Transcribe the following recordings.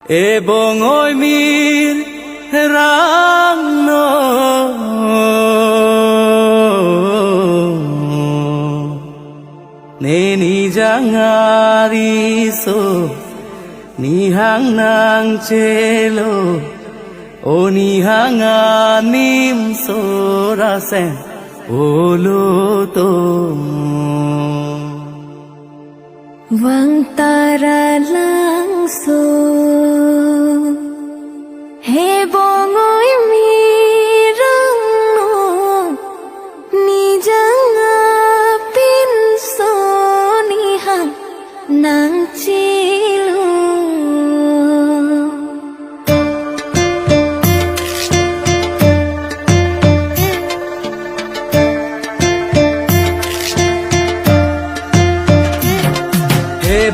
এবং ওই মীর রান্ন neni jangariso nihang nang chelo o nihang anim sorasen oloto Vang tara langso he bongoi mirang no ni janga pinso ni hang nang chilu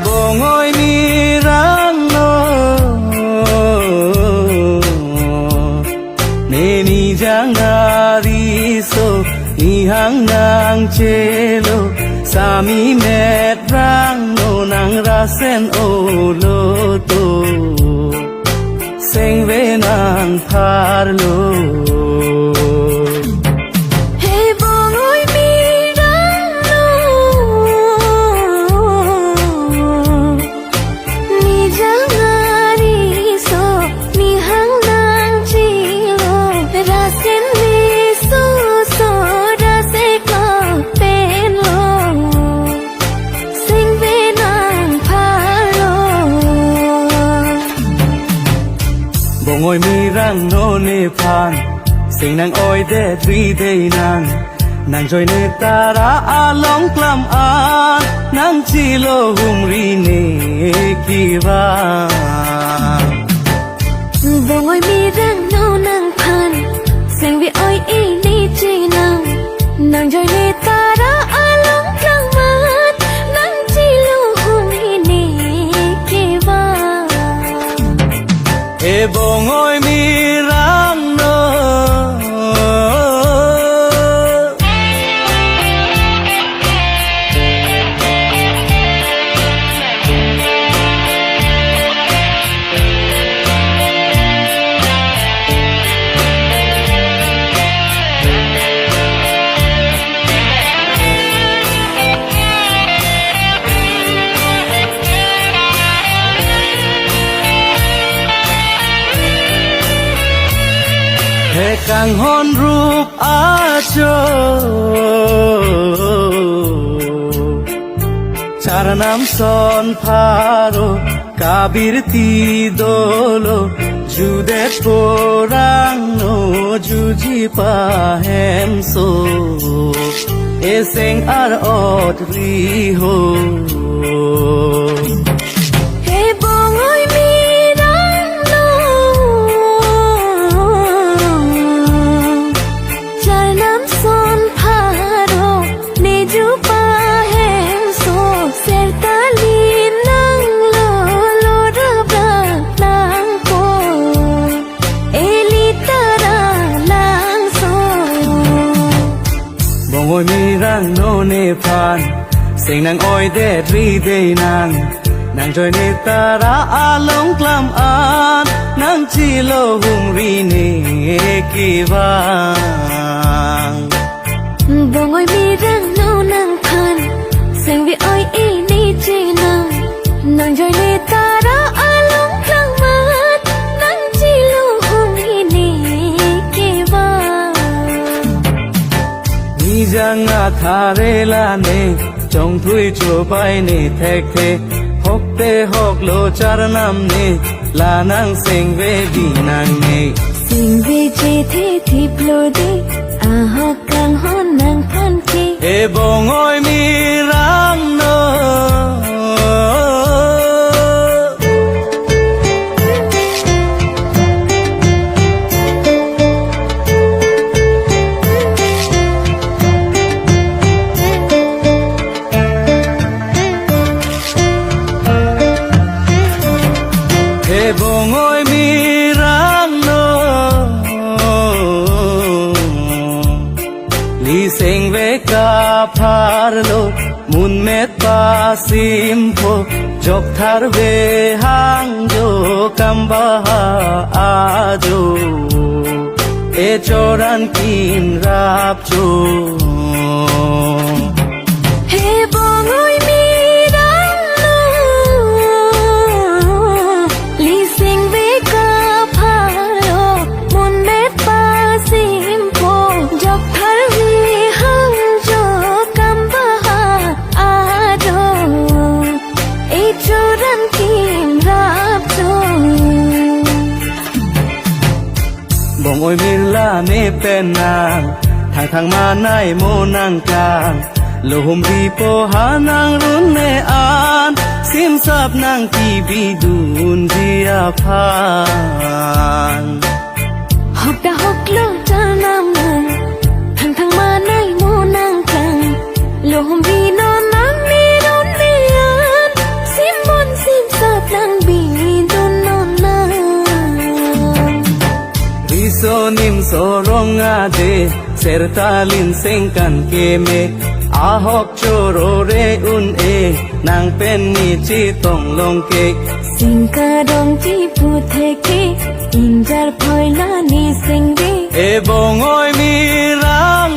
bongoi mirang no neni jangariso ihang nang chelo sami met rang no nang rasen oloto seng ve nang parlo bongoi mirang no ne phan sing nang oi de tri day nang joy ne tara along klam an nang chilo humri ne kiwa bongoi mirang no nang phan sing vi oi e ni chi nang joy ne tara along klam an nang chilo humri ne kiwa bongoi mirang no he kang hon rup acho charanam son pharo kabir ti dolo jude porang no juji pa hem so eseng ar ot ri ho bongoi mirang no ne phan sing nang oi de tri day nang joy ne tara along klam an nang chilo humri ne kiwa bongoi mirang no nang phan sing vi oi e ni chi nang joy ne tara along klam an nang chilo humri ne kiwa ni janga thare la ne chong thui cho pai ne thek the hok te hok lo charanam ne la nang sing ve di nang ne sing ve che the thi plo de a hok kang hon nang phan ki bongoi mirang no bongoi mirang no li sing ve ka phar lo mun เมตตาสิมโพจบทารเวหังโยกัมบาอาโจเอโจรันกินรับโจเฮบงอยมีรังนูลีสิงเวกาพาโลมุนเมตตาสิมโพจบทารเวหังโยกัมบาอาโจเอโจรันกินรับโจบ่งโอยมิลาเมเป็นนางทางมาในโมนางกลางโลหุมบีโปหานางรุนเนอานสิมซับนางกีบีดูนดีอาพานหกดาหกโลจานำนังทางมาในโมนางกลางโลหุมบีนอนนางนีรุนเนอานสิมบนสิมซับนางบีดูนอนนางริโซนิมโซรองอาเดเซรตาลินเซงกันเกเมอาหอกโจโรเรอุนเอนางเป็นนิจิต้องลงเกกสิงกะดองจีพูเทเกอินจาร์พอยลานีสิงเดเอบงโอยมีรัง